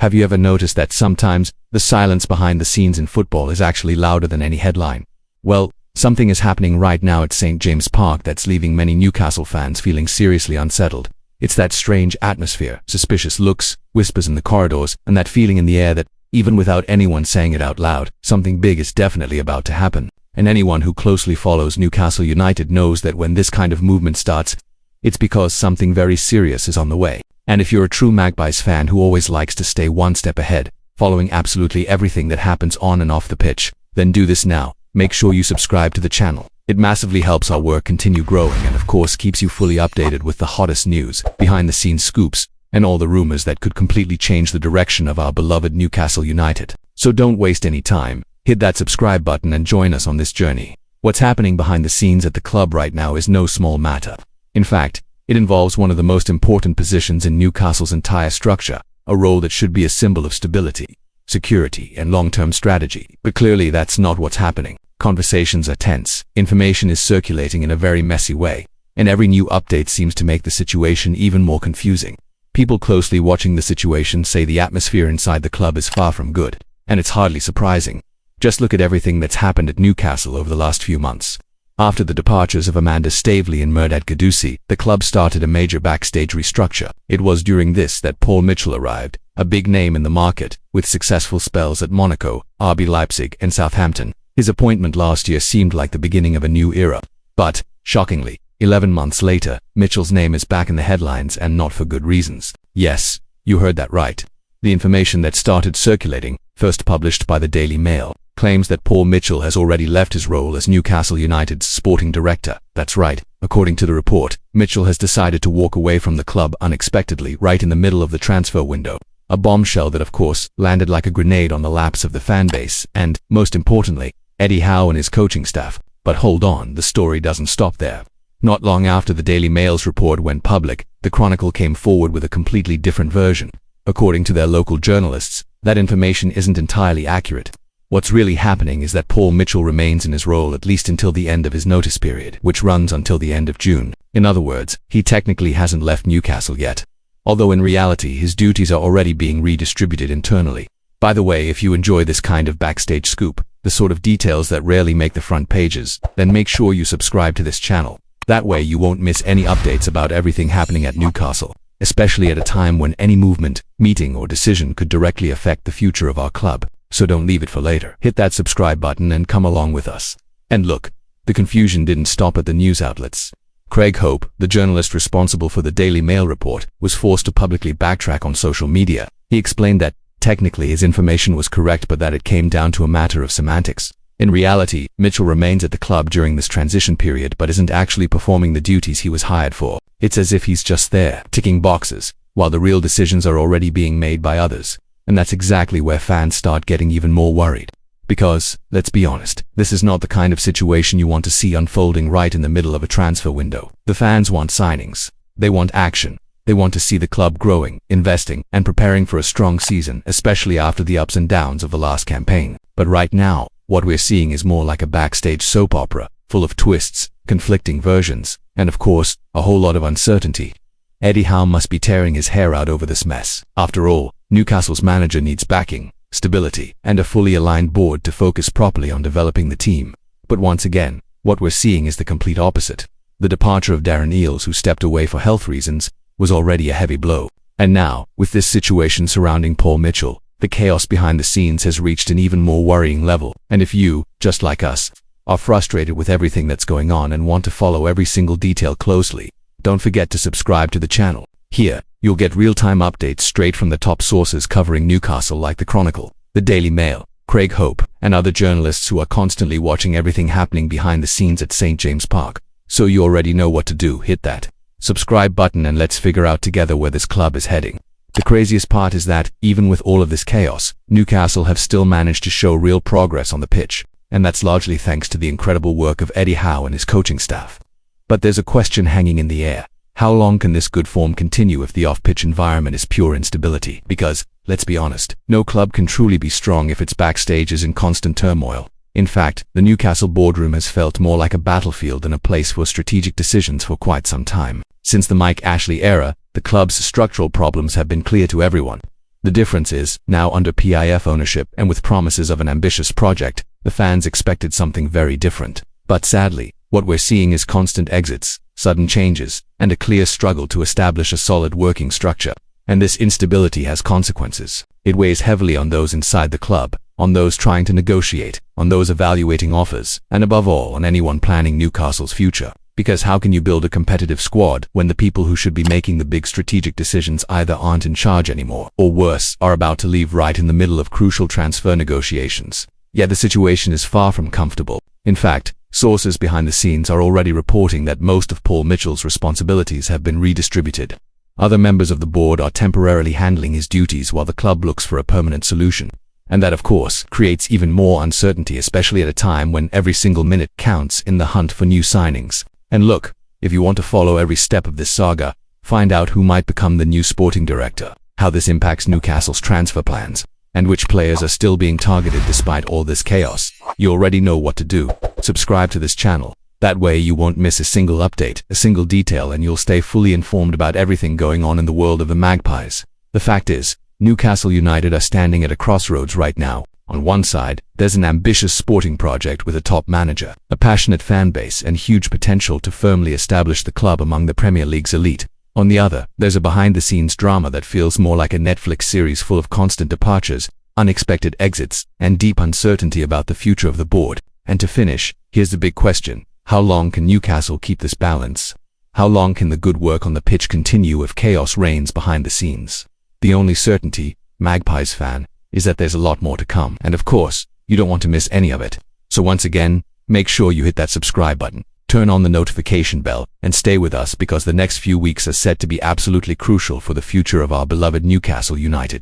Have you ever noticed that sometimes the silence behind the scenes in football is actually louder than any headline? Well, something is happening right now at St. James Park that's leaving many Newcastle fans feeling seriously unsettled. It's that strange atmosphere, suspicious looks, whispers in the corridors, and that feeling in the air that, even without anyone saying it out loud, something big is definitely about to happen. And anyone who closely follows Newcastle United knows that when this kind of movement starts, it's because something very serious is on the way. And if you're a true Magpies fan who always likes to stay one step ahead, following absolutely everything that happens on and off the pitch, then do this now. Make sure you subscribe to the channel. It massively helps our work continue growing and of course keeps you fully updated with the hottest news, behind-the-scenes scoops, and all the rumors that could completely change the direction of our beloved Newcastle United. So don't waste any time. Hit that subscribe button and join us on this journey. What's happening behind the scenes at the club right now is no small matter. In fact, it involves one of the most important positions in Newcastle's entire structure, a role that should be a symbol of stability, security, and long-term strategy. But clearly that's not what's happening. Conversations are tense, information is circulating in a very messy way, and every new update seems to make the situation even more confusing. People closely watching the situation say the atmosphere inside the club is far from good, and it's hardly surprising. Just look at everything that's happened at Newcastle over the last few months. After the departures of Amanda Staveley and Mehrdad Ghoussi, the club started a major backstage restructure. It was during this that Paul Mitchell arrived, a big name in the market, with successful spells at Monaco, RB Leipzig, and Southampton. His appointment last year seemed like the beginning of a new era. But, shockingly, 11 months later, Mitchell's name is back in the headlines and not for good reasons. Yes, you heard that right. The information that started circulating, first published by the Daily Mail, claims that Paul Mitchell has already left his role as Newcastle United's sporting director. That's right. According to the report, Mitchell has decided to walk away from the club unexpectedly right in the middle of the transfer window. A bombshell that of course landed like a grenade on the laps of the fan base and, most importantly, Eddie Howe and his coaching staff. But hold on, the story doesn't stop there. Not long after the Daily Mail's report went public, the Chronicle came forward with a completely different version. According to their local journalists, that information isn't entirely accurate. What's really happening is that Paul Mitchell remains in his role at least until the end of his notice period, which runs until the end of June. In other words, he technically hasn't left Newcastle yet, although in reality his duties are already being redistributed internally. By the way, if you enjoy this kind of backstage scoop, the sort of details that rarely make the front pages, then make sure you subscribe to this channel. That way you won't miss any updates about everything happening at Newcastle, especially at a time when any movement, meeting, or decision could directly affect the future of our club. So don't leave it for later. Hit that subscribe button and come along with us. And look, the confusion didn't stop at the news outlets. Craig Hope, the journalist responsible for the Daily Mail report, was forced to publicly backtrack on social media. He explained that, technically his information was correct but that it came down to a matter of semantics. In reality, Mitchell remains at the club during this transition period but isn't actually performing the duties he was hired for. It's as if he's just there, ticking boxes, while the real decisions are already being made by others. And that's exactly where fans start getting even more worried. Because, let's be honest, this is not the kind of situation you want to see unfolding right in the middle of a transfer window. The fans want signings. They want action. They want to see the club growing, investing, and preparing for a strong season, especially after the ups and downs of the last campaign. But right now, what we're seeing is more like a backstage soap opera, full of twists, conflicting versions, and of course, a whole lot of uncertainty. Eddie Howe must be tearing his hair out over this mess. After all, Newcastle's manager needs backing, stability, and a fully aligned board to focus properly on developing the team. But once again, what we're seeing is the complete opposite. The departure of Darren Eales, who stepped away for health reasons, was already a heavy blow. And now, with this situation surrounding Paul Mitchell, the chaos behind the scenes has reached an even more worrying level. And if you, just like us, are frustrated with everything that's going on and want to follow every single detail closely, don't forget to subscribe to the channel. Here, you'll get real-time updates straight from the top sources covering Newcastle like the Chronicle, the Daily Mail, Craig Hope, and other journalists who are constantly watching everything happening behind the scenes at St. James Park. So you already know what to do. Hit that subscribe button and let's figure out together where this club is heading. The craziest part is that, even with all of this chaos, Newcastle have still managed to show real progress on the pitch, and that's largely thanks to the incredible work of Eddie Howe and his coaching staff. But there's a question hanging in the air. How long can this good form continue if the off-pitch environment is pure instability? Because, let's be honest, no club can truly be strong if its backstage is in constant turmoil. In fact, the Newcastle boardroom has felt more like a battlefield than a place for strategic decisions for quite some time. Since the Mike Ashley era, the club's structural problems have been clear to everyone. The difference is, now under PIF ownership and with promises of an ambitious project, the fans expected something very different. But sadly, what we're seeing is constant exits, sudden changes, and a clear struggle to establish a solid working structure. And this instability has consequences. It weighs heavily on those inside the club, on those trying to negotiate, on those evaluating offers, and above all, on anyone planning Newcastle's future. Because how can you build a competitive squad when the people who should be making the big strategic decisions either aren't in charge anymore, or worse, are about to leave right in the middle of crucial transfer negotiations? Yet the situation is far from comfortable. In fact, sources behind the scenes are already reporting that most of Paul Mitchell's responsibilities have been redistributed. Other members of the board are temporarily handling his duties while the club looks for a permanent solution. And that, of course, creates even more uncertainty, especially at a time when every single minute counts in the hunt for new signings. And look, if you want to follow every step of this saga, find out who might become the new sporting director, how this impacts Newcastle's transfer plans, and which players are still being targeted despite all this chaos, you already know what to do. Subscribe to this channel. That way you won't miss a single update, a single detail, and you'll stay fully informed about everything going on in the world of the Magpies. The fact is, Newcastle United are standing at a crossroads right now. On one side, there's an ambitious sporting project with a top manager, a passionate fan base, and huge potential to firmly establish the club among the Premier League's elite. On the other, there's a behind-the-scenes drama that feels more like a Netflix series full of constant departures, unexpected exits, and deep uncertainty about the future of the board. And to finish, here's the big question. How long can Newcastle keep this balance? How long can the good work on the pitch continue if chaos reigns behind the scenes? The only certainty, Magpies fan, is that there's a lot more to come. And of course, you don't want to miss any of it. So once again, make sure you hit that subscribe button, turn on the notification bell, and stay with us because the next few weeks are set to be absolutely crucial for the future of our beloved Newcastle United.